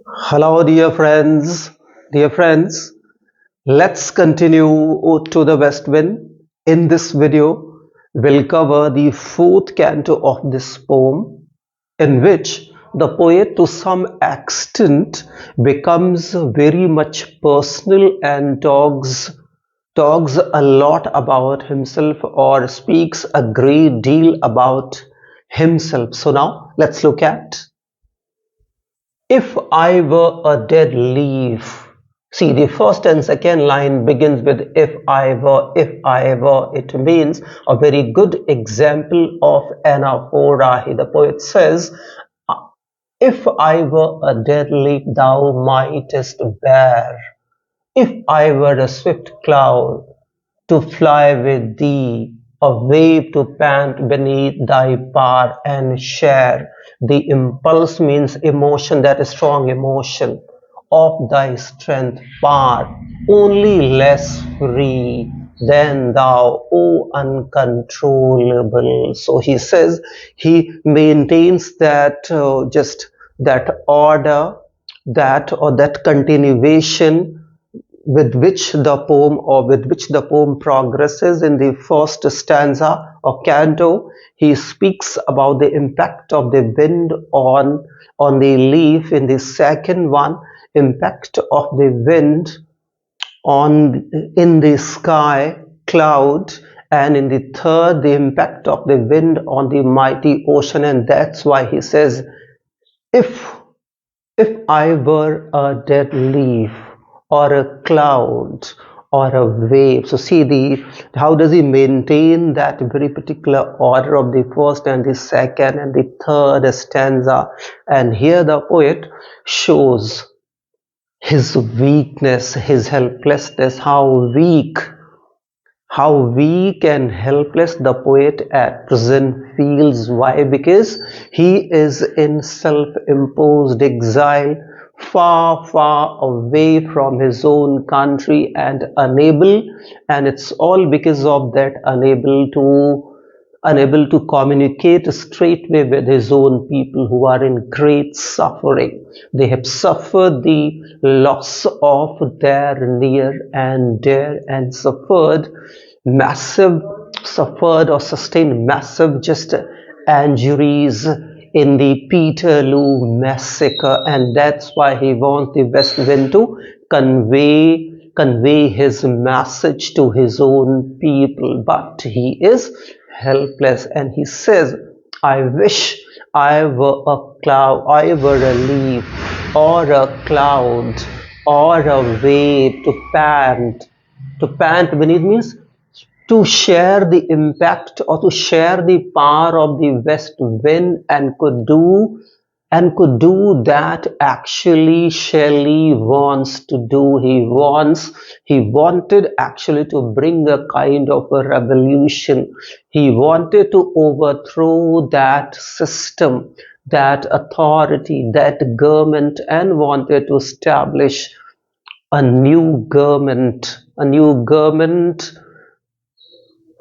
Hello, dear friends. Dear friends, let's continue to the West Wind. In this video, we'll cover the fourth canto of this poem, in which the poet, to some extent, becomes very much personal and talks a lot about himself or speaks a great deal about himself. So now let's look at if I were a dead leaf. See, the first and second line begins with if I were, if I were. It means a very good example of anaphora. The poet says, if I were a dead leaf, thou mightest bear. If I were a swift cloud, to fly with thee, a wave to pant beneath thy power and share the impulse means emotion, that is strong emotion of thy strength, power, only less free than thou, O uncontrollable. So he says he maintains that just that order, that continuation with which the poem progresses. In the first stanza or canto, he speaks about the impact of the wind on the leaf. In the second one, impact of the wind on in the sky cloud, and in the third, the impact of the wind on the mighty ocean. And that's why he says, if I were a dead leaf or a cloud or a wave. So see how does he maintain that very particular order of the first and the second and the third stanza. And here the poet shows his weakness, his helplessness, how weak and helpless the poet at present feels. Why? Because he is in self-imposed exile, far away from his own country, and it's all because of that, unable to communicate straightway with his own people who are in great suffering. They have suffered the loss of their near and dear, and suffered or sustained massive just injuries in the Peterloo massacre. And that's why he wants the West Wind to convey his message to his own people, but he is helpless. And he says, I wish I were a cloud, I were a leaf or a cloud or a wave to pant beneath means to share the impact or to share the power of the west wind, and could do that actually Shelley wants to do. He wanted actually to bring a kind of a revolution. He wanted to overthrow that system, that authority, that government, and wanted to establish a new government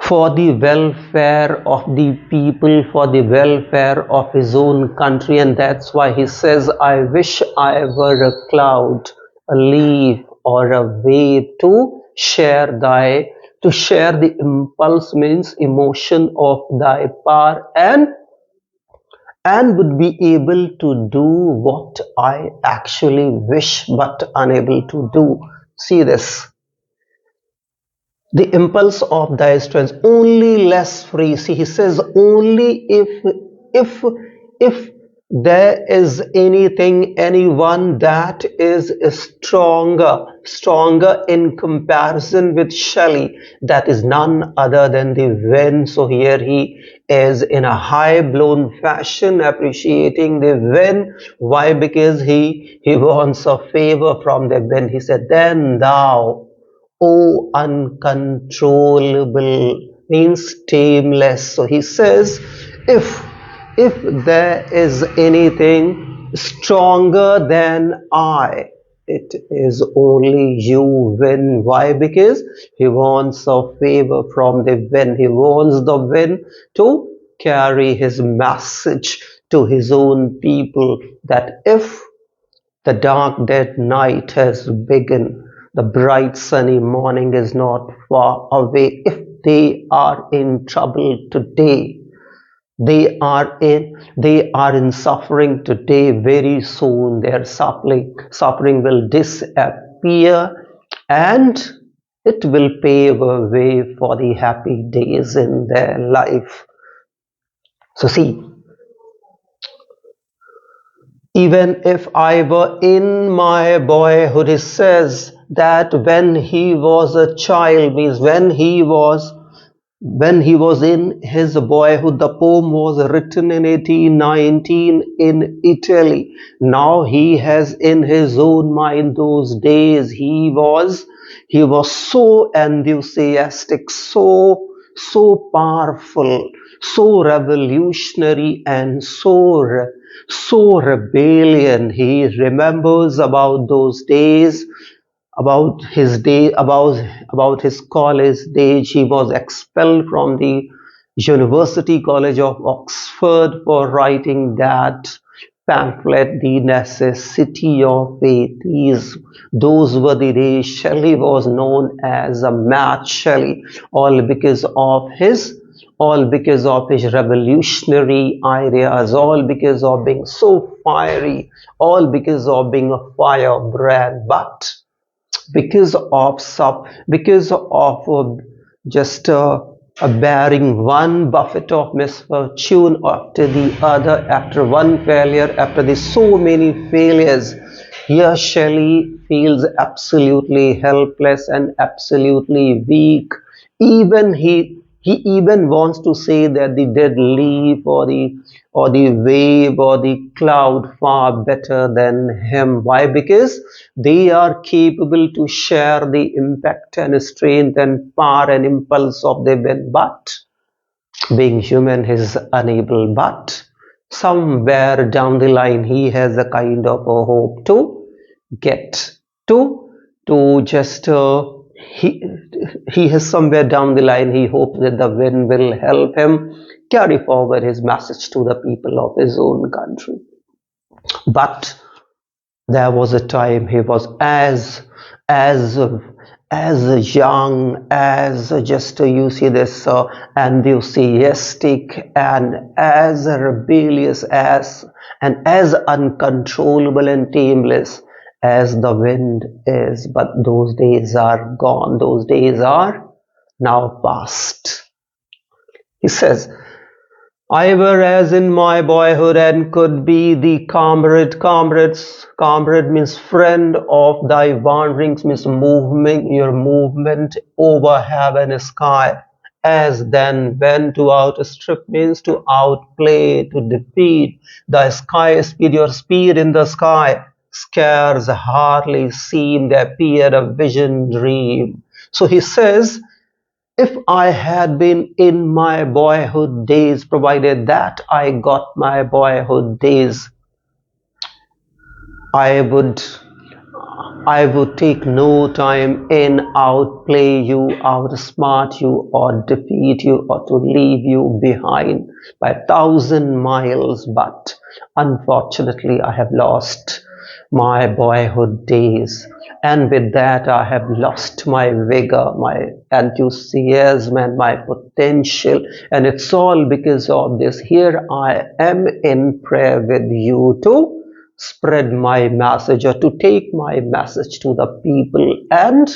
for the welfare of the people, for the welfare of his own country. And that's why he says, I wish I were a cloud, a leaf, or a wave to share the impulse means emotion of thy power, and would be able to do what I actually wish but unable to do. See this. The impulse of thy strength, only less free. See, he says only if there is anyone that is stronger in comparison with Shelley, that is none other than the wind. So here he is in a high blown fashion appreciating the wind. Why? Because he wants a favor from the wind. He said, then thou, O uncontrollable, means tameless. So he says, if there is anything stronger than I, it is only you, wind. Why? Because he wants a favor from the wind. He wants the wind to carry his message to his own people that if the dark dead night has begun, the bright sunny morning is not far away. If they are in trouble today, they are in suffering today, very soon their suffering will disappear, and it will pave a way for the happy days in their life. So see, even if I were in my boyhood, he says that when he was a child, means when he was in his boyhood. The poem was written in 1819 in Italy. Now he has in his own mind those days. He was so enthusiastic, so powerful, so revolutionary, and so rebellion. He remembers about those days, about his college days. He was expelled from the University College of Oxford for writing that pamphlet, The Necessity of Faith. Those were the days. Shelley was known as a mad Shelley, all because of his revolutionary ideas, all because of being so fiery, all because of being a firebrand. But because of just bearing one buffet of misfortune after the other, after one failure, after the so many failures, here Shelley feels absolutely helpless and absolutely weak. Even he even wants to say that the dead leaf or the wave or the cloud far better than him. Why? Because they are capable to share the impact and strength and power and impulse of the wind, but being human is unable. But somewhere down the line he has a kind of a hope to get to just he he has somewhere down the line he hopes that the wind will help him carry forward his message to the people of his own country. But there was a time he was as as young, as just you see this enthusiastic and as rebellious as and as uncontrollable and tameless as the wind is. But those days are gone. Those days are now past. He says, I were as in my boyhood and could be the comrade means friend of thy wanderings, means your movement over heaven and sky. As then when to outstrip means to outplay, to defeat, thy sky speed, your speed in the sky, scarce hardly seem the appear a vision dream. So he says, if I had been in my boyhood days, provided that I got my boyhood days, I would I would take no time in outplay you, outsmart you, or defeat you, or to leave you behind by 1,000 miles. But unfortunately, I have lost my boyhood days, and with that, I have lost my vigor, my enthusiasm, and my potential. And it's all because of this. Here I am in prayer with you too, spread my message or to take my message to the people and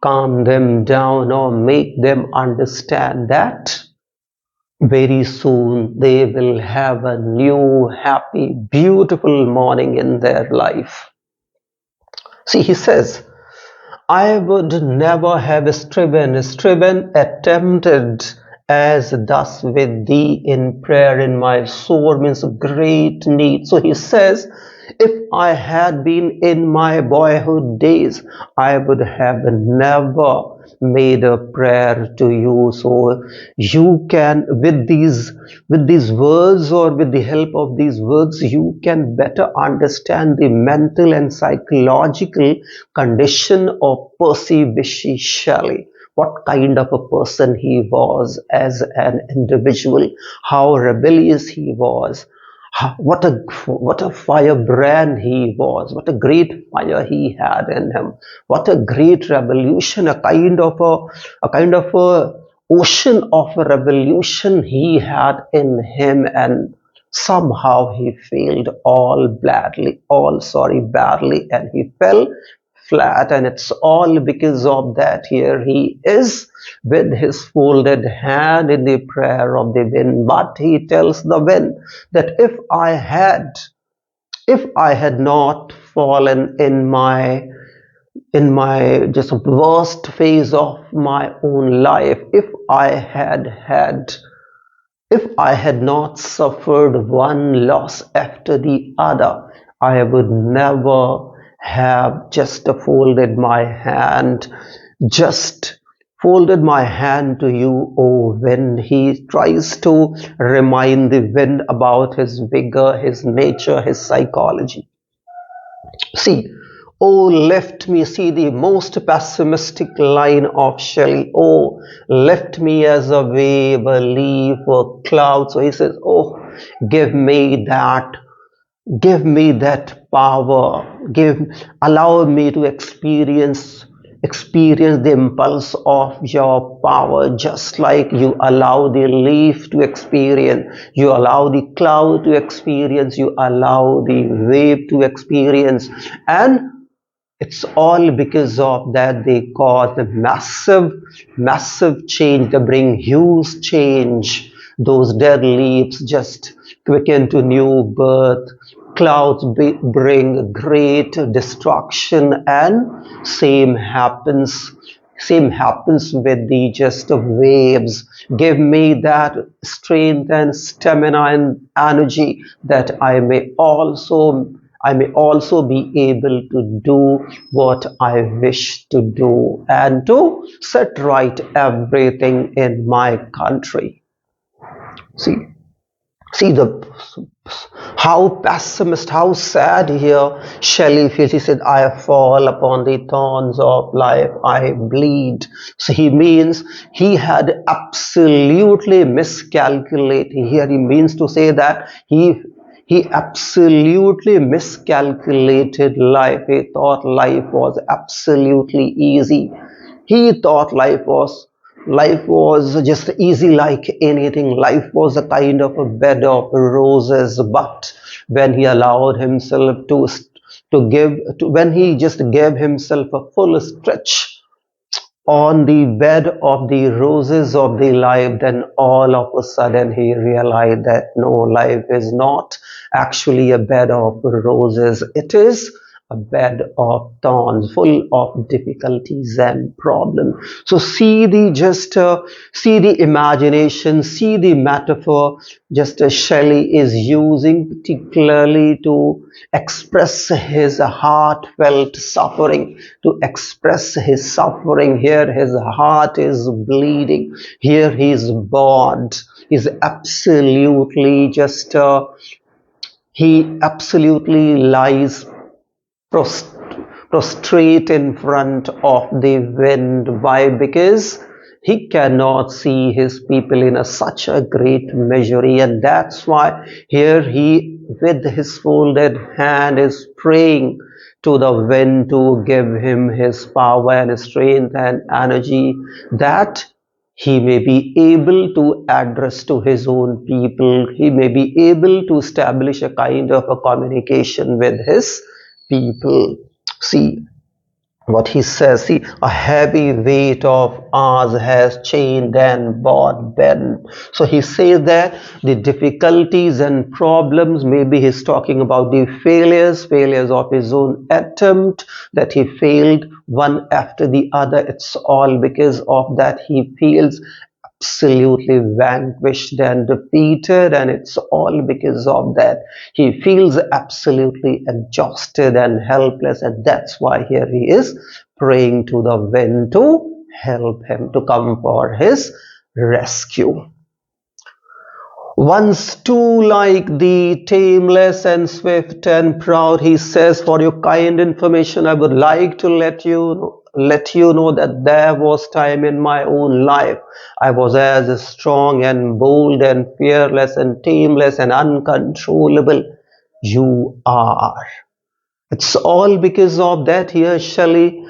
calm them down or make them understand that very soon they will have a new, happy, beautiful morning in their life. See, he says, I would never have attempted as thus with thee in prayer in my sore means great need. So he says, if I had been in my boyhood days, I would have never made a prayer to you. So you can, with these words or with the help of these words, you can better understand the mental and psychological condition of P.B.Shelley. what kind of a person he was as an individual, how rebellious he was, what a firebrand he was, what a great fire he had in him, what a great revolution, a kind of a ocean of a revolution he had in him, and somehow he failed badly, and he fell flat, and it's all because of that. Here he is with his folded hand in the prayer of the wind, but he tells the wind that if I had not fallen in my just worst phase of my own life, if I had not suffered one loss after the other, I would never have just folded my hand to you, O wind. He tries to remind the wind about his vigor, his nature, his psychology. See, oh, left me, see the most pessimistic line of Shelley. Oh, left me as a wave, a leaf, a cloud. So he says, oh, give me that give me that power, allow me to experience the impulse of your power, just like you allow the leaf to experience, you allow the cloud to experience, you allow the wave to experience. And it's all because of that they cause a massive change. They bring huge change. Those dead leaves just quicken to new birth. Clouds bring great destruction, and same happens with the just waves. Give me that strength and stamina and energy that I may also be able to do what I wish to do and to set right everything in my country. See, see the how pessimist, how sad here Shelley feels. He said, I fall upon the thorns of life, I bleed. So he means he had absolutely miscalculated. Here he means to say that he absolutely miscalculated life. He thought life was absolutely easy. He thought life was just easy like anything. Life was a kind of a bed of roses. But when he allowed himself when he just gave himself a full stretch on the bed of the roses of the life, then all of a sudden he realized that no, life is not actually a bed of roses. It is a bed of thorns, full of difficulties and problems. So see the imagination, see the metaphor just as Shelley is using, particularly to express his heartfelt suffering, to express his suffering. Here his heart is bleeding, here he is bored, he's absolutely he absolutely lies prostrate in front of the wind. Why? Because he cannot see his people in such a great misery, and that's why here he, with his folded hand, is praying to the wind to give him his power and strength and energy, that he may be able to address to his own people, he may be able to establish a kind of a communication with his people. See what he says. See, a heavy weight of ours has chained and brought bent. So he says that the difficulties and problems, maybe he's talking about the failures of his own attempt, that he failed one after the other. It's all because of that he feels absolutely vanquished and defeated, and it's all because of that he feels absolutely exhausted and helpless, and that's why here he is praying to the wind to help him, to come for his rescue. Once too like thee, tameless and swift and proud, he says, for your kind information, I would like to let you know that there was time in my own life. I was as strong and bold and fearless and tameless and uncontrollable. You are. It's all because of that here Shelley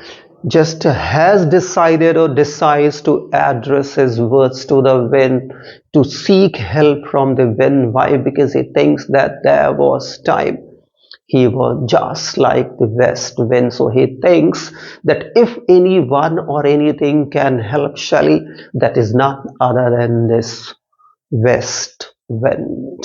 just has decided or decides to address his words to the wind, to seek help from the wind. Why? Because he thinks that there was time. He was just like the west wind. So he thinks that if anyone or anything can help Shelley, that is none other than this west wind.